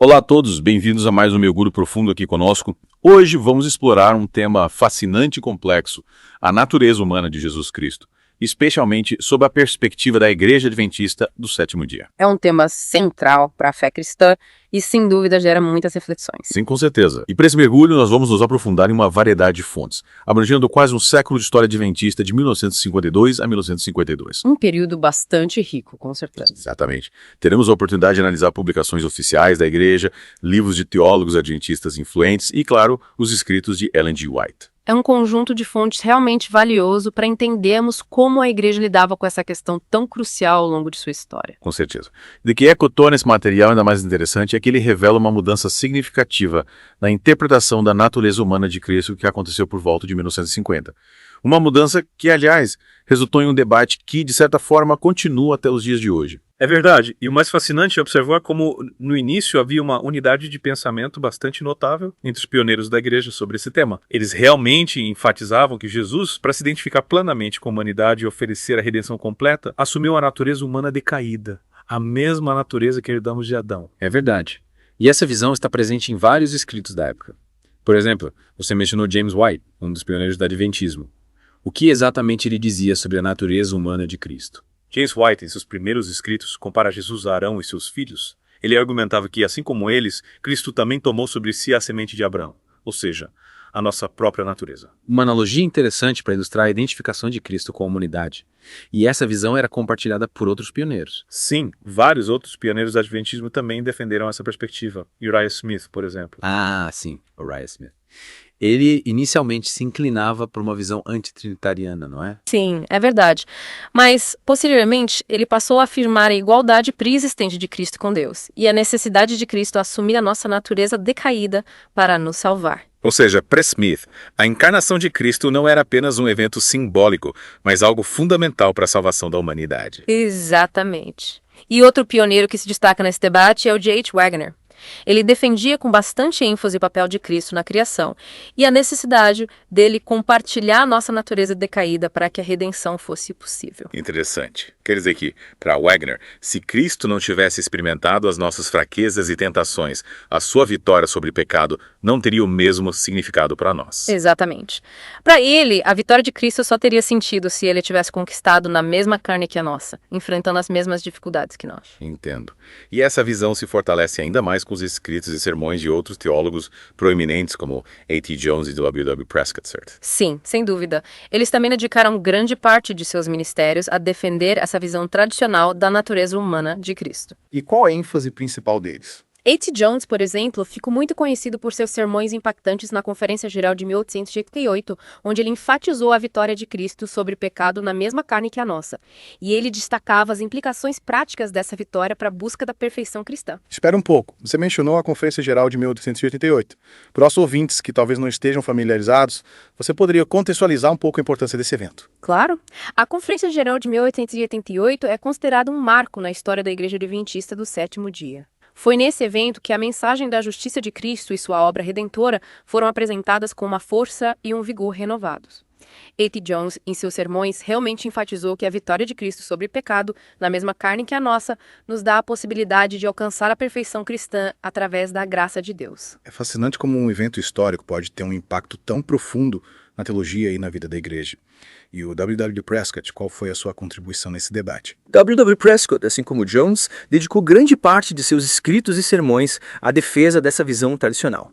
Olá a todos, bem-vindos a mais um Mergulho Profundo aqui conosco. Hoje vamos explorar um tema fascinante e complexo, a natureza humana de Jesus Cristo, especialmente sob a perspectiva da Igreja Adventista do Sétimo Dia. É um tema central para a fé cristã e, sem dúvida, gera muitas reflexões. Sim, com certeza. E para esse mergulho nós vamos nos aprofundar em uma variedade de fontes, abrangendo quase um século de história adventista de 1952 a 1952. Um período bastante rico, com certeza. Exatamente. Teremos a oportunidade de analisar publicações oficiais da Igreja, livros de teólogos adventistas influentes e, claro, os escritos de Ellen G. White. É um conjunto de fontes realmente valioso para entendermos como a igreja lidava com essa questão tão crucial ao longo de sua história. Com certeza. De que torna esse material ainda mais interessante é que ele revela uma mudança significativa na interpretação da natureza humana de Cristo que aconteceu por volta de 1950. Uma mudança que, aliás, resultou em um debate que, de certa forma, continua até os dias de hoje. É verdade, e o mais fascinante é observar como, no início, havia uma unidade de pensamento bastante notável entre os pioneiros da igreja sobre esse tema. Eles realmente enfatizavam que Jesus, para se identificar plenamente com a humanidade e oferecer a redenção completa, assumiu a natureza humana decaída, a mesma natureza que herdamos de Adão. É verdade. E essa visão está presente em vários escritos da época. Por exemplo, você mencionou James White, um dos pioneiros do Adventismo. O que exatamente ele dizia sobre a natureza humana de Cristo? James White, em seus primeiros escritos, compara Jesus a Arão e seus filhos. Ele argumentava que, assim como eles, Cristo também tomou sobre si a semente de Abraão, ou seja, a nossa própria natureza. Uma analogia interessante para ilustrar a identificação de Cristo com a humanidade. E essa visão era compartilhada por outros pioneiros. Sim, vários outros pioneiros do Adventismo também defenderam essa perspectiva. Uriah Smith, por exemplo. Ah, sim, Uriah Smith. Ele inicialmente se inclinava por uma visão antitrinitariana, não é? Sim, é verdade. Mas, posteriormente, ele passou a afirmar a igualdade pré-existente de Cristo com Deus e a necessidade de Cristo assumir a nossa natureza decaída para nos salvar. Ou seja, para Smith, a encarnação de Cristo não era apenas um evento simbólico, mas algo fundamental para a salvação da humanidade. Exatamente. E outro pioneiro que se destaca nesse debate é o J.H. Wagner. Ele defendia com bastante ênfase o papel de Cristo na criação e a necessidade dele compartilhar a nossa natureza decaída para que a redenção fosse possível. Interessante. Quer dizer que, para Wagner, se Cristo não tivesse experimentado as nossas fraquezas e tentações, a sua vitória sobre o pecado não teria o mesmo significado para nós. Exatamente. Para ele, a vitória de Cristo só teria sentido se ele tivesse conquistado na mesma carne que a nossa, enfrentando as mesmas dificuldades que nós. Entendo. E essa visão se fortalece ainda mais com os escritos e sermões de outros teólogos proeminentes como A.T. Jones e W.W. Prescott, certo? Sim, sem dúvida. Eles também dedicaram grande parte de seus ministérios a defender essa visão tradicional da natureza humana de Cristo. E qual a ênfase principal deles? A.T. Jones, por exemplo, ficou muito conhecido por seus sermões impactantes na Conferência Geral de 1888, onde ele enfatizou a vitória de Cristo sobre o pecado na mesma carne que a nossa. E ele destacava as implicações práticas dessa vitória para a busca da perfeição cristã. Espera um pouco, você mencionou a Conferência Geral de 1888. Para os ouvintes que talvez não estejam familiarizados, você poderia contextualizar um pouco a importância desse evento? Claro. A Conferência Geral de 1888 é considerada um marco na história da Igreja Adventista do Sétimo Dia. Foi nesse evento que a mensagem da justiça de Cristo e sua obra redentora foram apresentadas com uma força e um vigor renovados. A.T. Jones, em seus sermões, realmente enfatizou que a vitória de Cristo sobre o pecado, na mesma carne que a nossa, nos dá a possibilidade de alcançar a perfeição cristã através da graça de Deus. É fascinante como um evento histórico pode ter um impacto tão profundo na teologia e na vida da igreja. E o W.W. Prescott, qual foi a sua contribuição nesse debate? W.W. Prescott, assim como Jones, dedicou grande parte de seus escritos e sermões à defesa dessa visão tradicional.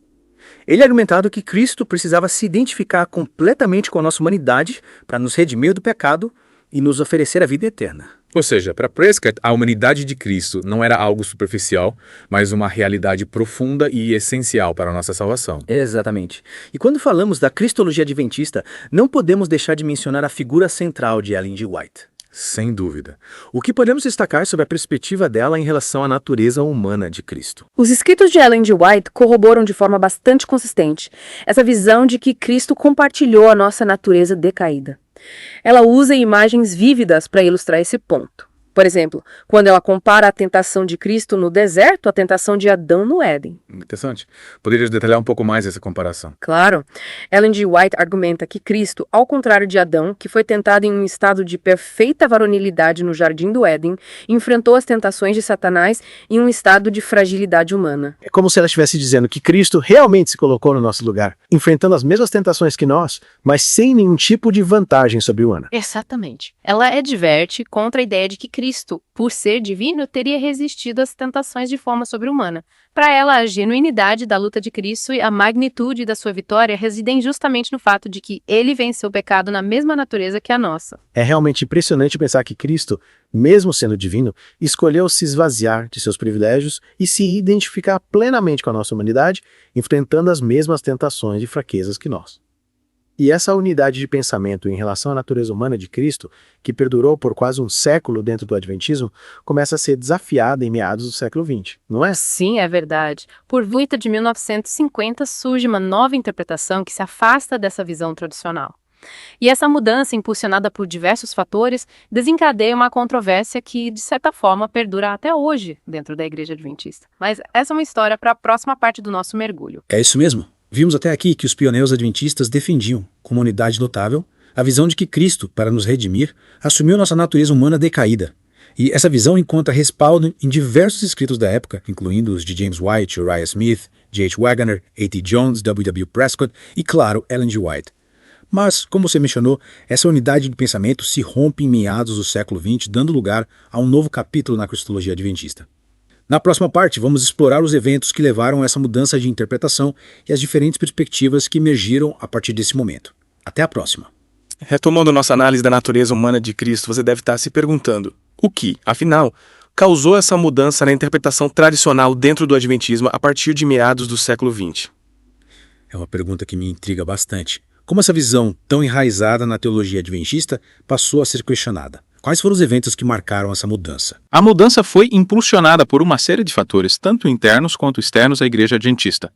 Ele argumentava que Cristo precisava se identificar completamente com a nossa humanidade para nos redimir do pecado e nos oferecer a vida eterna. Ou seja, para Prescott, a humanidade de Cristo não era algo superficial, mas uma realidade profunda e essencial para a nossa salvação. Exatamente. E quando falamos da cristologia adventista, não podemos deixar de mencionar a figura central de Ellen G. White. Sem dúvida. O que podemos destacar sobre a perspectiva dela em relação à natureza humana de Cristo? Os escritos de Ellen G. White corroboram de forma bastante consistente essa visão de que Cristo compartilhou a nossa natureza decaída. Ela usa imagens vívidas para ilustrar esse ponto. Por exemplo, quando ela compara a tentação de Cristo no deserto à tentação de Adão no Éden. Interessante. Poderia detalhar um pouco mais essa comparação? Claro, Ellen G. White argumenta que Cristo, ao contrário de Adão, que foi tentado em um estado de perfeita varonilidade no jardim do Éden, enfrentou as tentações de Satanás em um estado de fragilidade humana. É como se ela estivesse dizendo que Cristo realmente se colocou no nosso lugar, enfrentando as mesmas tentações que nós, mas sem nenhum tipo de vantagem sobre-humana. Exatamente. Ela adverte contra a ideia de que Cristo, por ser divino, teria resistido às tentações de forma sobre-humana. Para ela, a genuinidade da luta de Cristo e a magnitude da sua vitória residem justamente no fato de que ele venceu o pecado na mesma natureza que a nossa. É realmente impressionante pensar que Cristo, mesmo sendo divino, escolheu se esvaziar de seus privilégios e se identificar plenamente com a nossa humanidade, enfrentando as mesmas tentações e fraquezas que nós. E essa unidade de pensamento em relação à natureza humana de Cristo, que perdurou por quase um século dentro do Adventismo, começa a ser desafiada em meados do século XX, não é? Sim, é verdade. Por volta de 1950 surge uma nova interpretação que se afasta dessa visão tradicional. E essa mudança, impulsionada por diversos fatores, desencadeia uma controvérsia que, de certa forma, perdura até hoje dentro da Igreja Adventista. Mas essa é uma história para a próxima parte do nosso mergulho. É isso mesmo. Vimos até aqui que os pioneiros adventistas defendiam, com uma unidade notável, a visão de que Cristo, para nos redimir, assumiu nossa natureza humana decaída. E essa visão encontra respaldo em diversos escritos da época, incluindo os de James White, Uriah Smith, J.H. Waggoner, A.T. Jones, W.W. Prescott e, claro, Ellen G. White. Mas, como você mencionou, essa unidade de pensamento se rompe em meados do século XX, dando lugar a um novo capítulo na cristologia adventista. Na próxima parte, vamos explorar os eventos que levaram a essa mudança de interpretação e as diferentes perspectivas que emergiram a partir desse momento. Até a próxima. Retomando nossa análise da natureza humana de Cristo, você deve estar se perguntando: o que, afinal, causou essa mudança na interpretação tradicional dentro do Adventismo a partir de meados do século XX? É uma pergunta que me intriga bastante. Como essa visão tão enraizada na teologia adventista passou a ser questionada? Quais foram os eventos que marcaram essa mudança? A mudança foi impulsionada por uma série de fatores, tanto internos quanto externos à Igreja Adventista.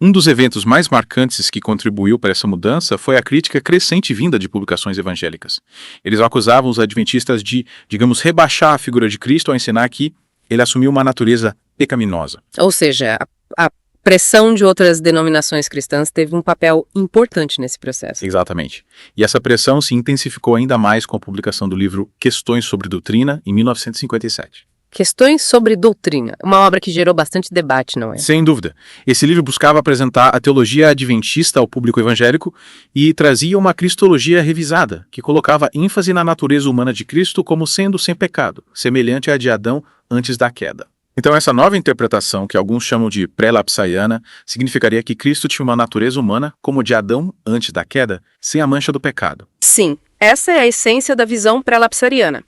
Um dos eventos mais marcantes que contribuiu para essa mudança foi a crítica crescente vinda de publicações evangélicas. Eles acusavam os adventistas de, digamos, rebaixar a figura de Cristo ao ensinar que ele assumiu uma natureza pecaminosa. Ou seja, a pressão de outras denominações cristãs teve um papel importante nesse processo. Exatamente. E essa pressão se intensificou ainda mais com a publicação do livro Questões sobre Doutrina, em 1957. Questões sobre Doutrina, uma obra que gerou bastante debate, não é? Sem dúvida. Esse livro buscava apresentar a teologia adventista ao público evangélico e trazia uma cristologia revisada, que colocava ênfase na natureza humana de Cristo como sendo sem pecado, semelhante à de Adão antes da queda. Então, essa nova interpretação, que alguns chamam de pré-lapsaiana, significaria que Cristo tinha uma natureza humana como de Adão antes da queda, sem a mancha do pecado. Sim, essa é a essência da visão pré-lapsariana.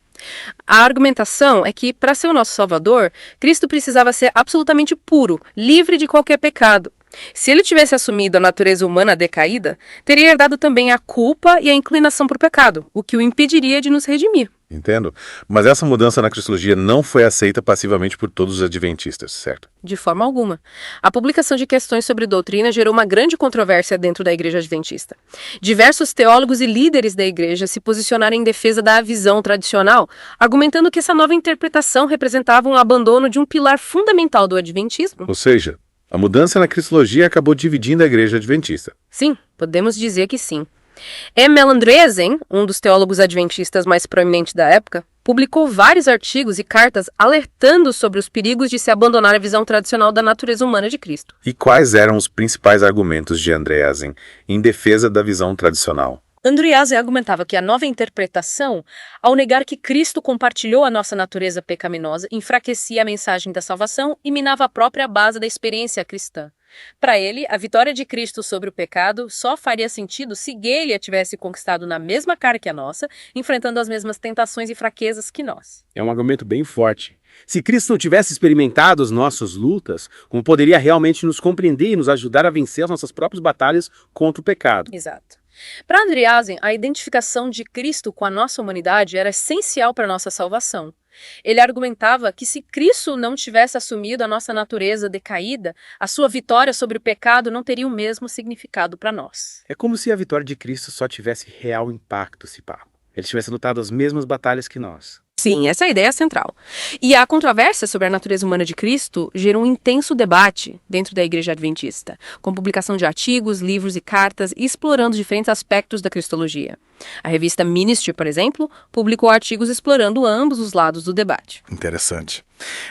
A argumentação é que, para ser o nosso Salvador, Cristo precisava ser absolutamente puro, livre de qualquer pecado. Se ele tivesse assumido a natureza humana decaída, teria herdado também a culpa e a inclinação para o pecado, o que o impediria de nos redimir. Entendo. Mas essa mudança na cristologia não foi aceita passivamente por todos os adventistas, certo? De forma alguma. A publicação de questões sobre doutrina gerou uma grande controvérsia dentro da Igreja Adventista. Diversos teólogos e líderes da Igreja se posicionaram em defesa da visão tradicional, argumentando que essa nova interpretação representava um abandono de um pilar fundamental do Adventismo. Ou seja, a mudança na cristologia acabou dividindo a Igreja Adventista. Sim, podemos dizer que sim. M. Andreasen, um dos teólogos adventistas mais proeminentes da época, publicou vários artigos e cartas alertando sobre os perigos de se abandonar a visão tradicional da natureza humana de Cristo. E quais eram os principais argumentos de Andreasen em defesa da visão tradicional? Andreasen argumentava que a nova interpretação, ao negar que Cristo compartilhou a nossa natureza pecaminosa, enfraquecia a mensagem da salvação e minava a própria base da experiência cristã. Para ele, a vitória de Cristo sobre o pecado só faria sentido se ele a tivesse conquistado na mesma cara que a nossa, enfrentando as mesmas tentações e fraquezas que nós. É um argumento bem forte. Se Cristo não tivesse experimentado as nossas lutas, como poderia realmente nos compreender e nos ajudar a vencer as nossas próprias batalhas contra o pecado? Exato. Para Andreasen, a identificação de Cristo com a nossa humanidade era essencial para a nossa salvação. Ele argumentava que se Cristo não tivesse assumido a nossa natureza decaída, a sua vitória sobre o pecado não teria o mesmo significado para nós. É como se a vitória de Cristo só tivesse real impacto, se pá. Ele tivesse lutado as mesmas batalhas que nós. Sim, essa é a ideia central. E a controvérsia sobre a natureza humana de Cristo gerou um intenso debate dentro da Igreja Adventista, com publicação de artigos, livros e cartas explorando diferentes aspectos da cristologia. A revista Ministry, por exemplo, publicou artigos explorando ambos os lados do debate. Interessante.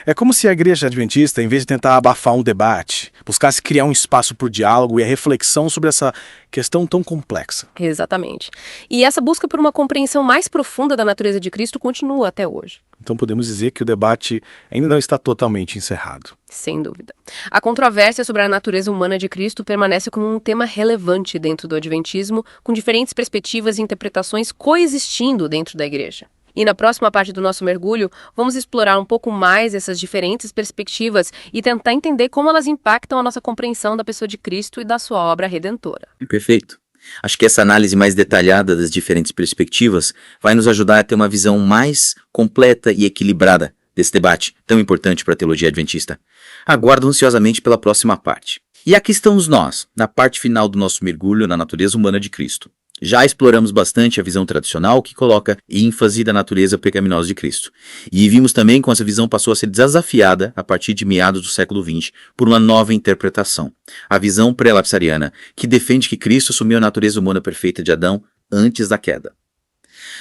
É como se a Igreja Adventista, em vez de tentar abafar um debate, buscasse criar um espaço para o diálogo e a reflexão sobre essa questão tão complexa. Exatamente. E essa busca por uma compreensão mais profunda da natureza de Cristo continua até hoje. Então podemos dizer que o debate ainda não está totalmente encerrado. Sem dúvida. A controvérsia sobre a natureza humana de Cristo permanece como um tema relevante dentro do Adventismo, com diferentes perspectivas e interpretações coexistindo dentro da Igreja. E na próxima parte do nosso mergulho, vamos explorar um pouco mais essas diferentes perspectivas e tentar entender como elas impactam a nossa compreensão da pessoa de Cristo e da sua obra redentora. Perfeito. Acho que essa análise mais detalhada das diferentes perspectivas vai nos ajudar a ter uma visão mais completa e equilibrada desse debate tão importante para a teologia adventista. Aguardo ansiosamente pela próxima parte. E aqui estamos nós, na parte final do nosso mergulho na natureza humana de Cristo. Já exploramos bastante a visão tradicional que coloca ênfase da natureza pecaminosa de Cristo. E vimos também como essa visão passou a ser desafiada a partir de meados do século XX por uma nova interpretação. A visão pré-lapsariana, que defende que Cristo assumiu a natureza humana perfeita de Adão antes da queda.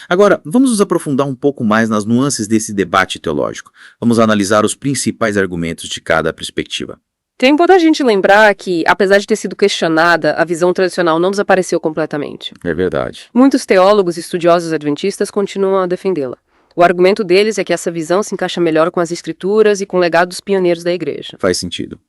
Agora, vamos nos aprofundar um pouco mais nas nuances desse debate teológico. Vamos analisar os principais argumentos de cada perspectiva. É importante a gente lembrar que, apesar de ter sido questionada, a visão tradicional não desapareceu completamente. É verdade. Muitos teólogos e estudiosos adventistas continuam a defendê-la. O argumento deles é que essa visão se encaixa melhor com as escrituras e com o legado dos pioneiros da igreja. Faz sentido.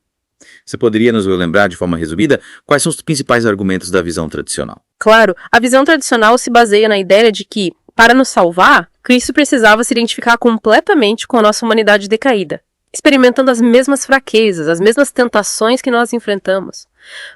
Você poderia nos lembrar de forma resumida quais são os principais argumentos da visão tradicional? Claro, a visão tradicional se baseia na ideia de que, para nos salvar, Cristo precisava se identificar completamente com a nossa humanidade decaída, experimentando as mesmas fraquezas, as mesmas tentações que nós enfrentamos.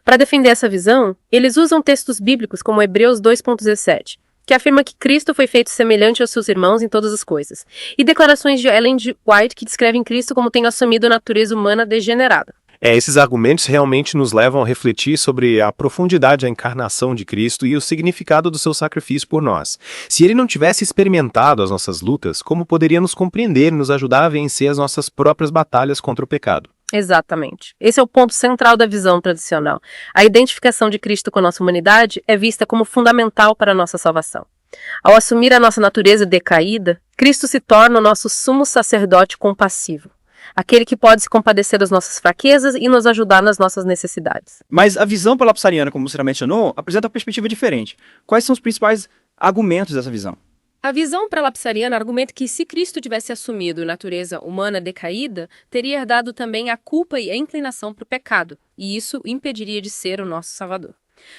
Para defender essa visão, eles usam textos bíblicos como Hebreus 2.17, que afirma que Cristo foi feito semelhante aos seus irmãos em todas as coisas, e declarações de Ellen G. White que descrevem Cristo como tendo assumido a natureza humana degenerada. Esses argumentos realmente nos levam a refletir sobre a profundidade da encarnação de Cristo e o significado do seu sacrifício por nós. Se ele não tivesse experimentado as nossas lutas, como poderia nos compreender e nos ajudar a vencer as nossas próprias batalhas contra o pecado? Exatamente. Esse é o ponto central da visão tradicional. A identificação de Cristo com a nossa humanidade é vista como fundamental para a nossa salvação. Ao assumir a nossa natureza decaída, Cristo se torna o nosso sumo sacerdote compassivo. Aquele que pode se compadecer das nossas fraquezas e nos ajudar nas nossas necessidades. Mas a visão pré-lapsariana, como você já mencionou, apresenta uma perspectiva diferente. Quais são os principais argumentos dessa visão? A visão pré-lapsariana argumenta que se Cristo tivesse assumido natureza humana decaída, teria herdado também a culpa e a inclinação para o pecado, e isso o impediria de ser o nosso Salvador.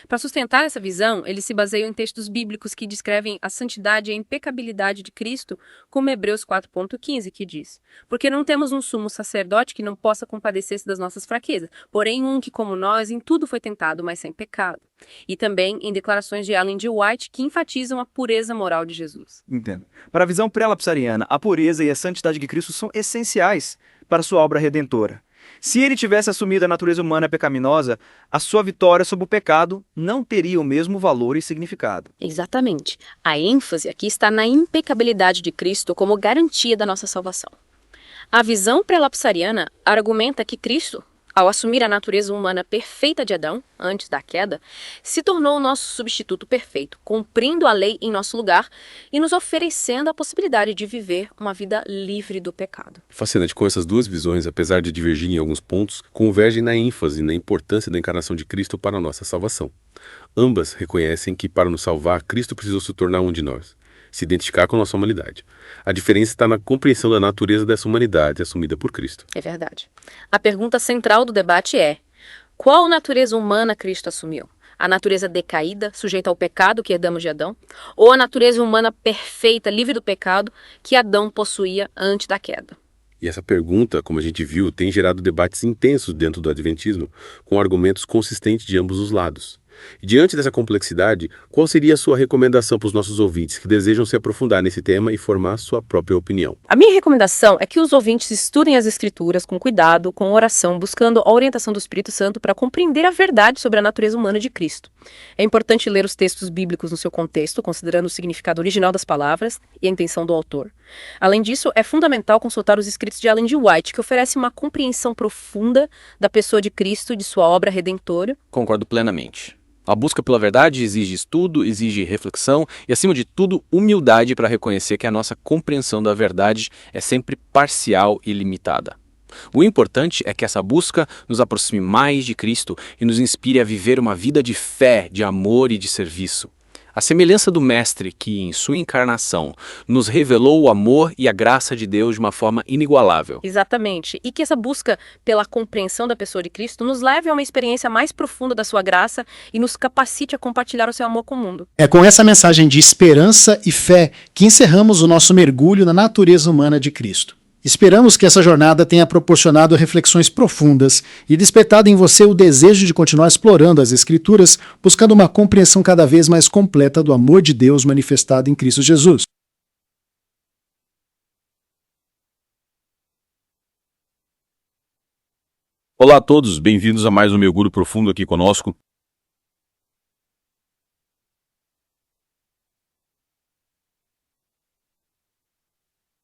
Para sustentar essa visão, eles se baseiam em textos bíblicos que descrevem a santidade e a impecabilidade de Cristo, como Hebreus 4.15, que diz: porque não temos um sumo sacerdote que não possa compadecer-se das nossas fraquezas, porém um que, como nós, em tudo foi tentado, mas sem pecado. E também em declarações de Ellen G. White que enfatizam a pureza moral de Jesus. Entendo. Para a visão pré-lapsariana, a pureza e a santidade de Cristo são essenciais para a sua obra redentora. Se ele tivesse assumido a natureza humana pecaminosa, a sua vitória sobre o pecado não teria o mesmo valor e significado. Exatamente. A ênfase aqui está na impecabilidade de Cristo como garantia da nossa salvação. A visão pré-lapsariana argumenta que Cristo, ao assumir a natureza humana perfeita de Adão, antes da queda, se tornou o nosso substituto perfeito, cumprindo a lei em nosso lugar e nos oferecendo a possibilidade de viver uma vida livre do pecado. Fascinante como essas duas visões, apesar de divergirem em alguns pontos, convergem na ênfase e na importância da encarnação de Cristo para a nossa salvação. Ambas reconhecem que, para nos salvar, Cristo precisou se tornar um de nós, se identificar com a nossa humanidade. A diferença está na compreensão da natureza dessa humanidade assumida por Cristo. É verdade. A pergunta central do debate é: qual natureza humana Cristo assumiu? A natureza decaída, sujeita ao pecado que herdamos de Adão? Ou a natureza humana perfeita, livre do pecado, que Adão possuía antes da queda? E essa pergunta, como a gente viu, tem gerado debates intensos dentro do Adventismo, com argumentos consistentes de ambos os lados. Diante dessa complexidade, qual seria a sua recomendação para os nossos ouvintes que desejam se aprofundar nesse tema e formar sua própria opinião? A minha recomendação é que os ouvintes estudem as Escrituras com cuidado, com oração, buscando a orientação do Espírito Santo para compreender a verdade sobre a natureza humana de Cristo. É importante ler os textos bíblicos no seu contexto, considerando o significado original das palavras e a intenção do autor. Além disso, é fundamental consultar os escritos de Ellen G. White, que oferece uma compreensão profunda da pessoa de Cristo e de sua obra redentora. Concordo plenamente. A busca pela verdade exige estudo, exige reflexão e, acima de tudo, humildade para reconhecer que a nossa compreensão da verdade é sempre parcial e limitada. O importante é que essa busca nos aproxime mais de Cristo e nos inspire a viver uma vida de fé, de amor e de serviço. A semelhança do Mestre que, em sua encarnação, nos revelou o amor e a graça de Deus de uma forma inigualável. Exatamente. E que essa busca pela compreensão da pessoa de Cristo nos leve a uma experiência mais profunda da sua graça e nos capacite a compartilhar o seu amor com o mundo. É com essa mensagem de esperança e fé que encerramos o nosso mergulho na natureza humana de Cristo. Esperamos que essa jornada tenha proporcionado reflexões profundas e despertado em você o desejo de continuar explorando as Escrituras, buscando uma compreensão cada vez mais completa do amor de Deus manifestado em Cristo Jesus. Olá a todos, bem-vindos a mais um Mergulho Profundo aqui conosco.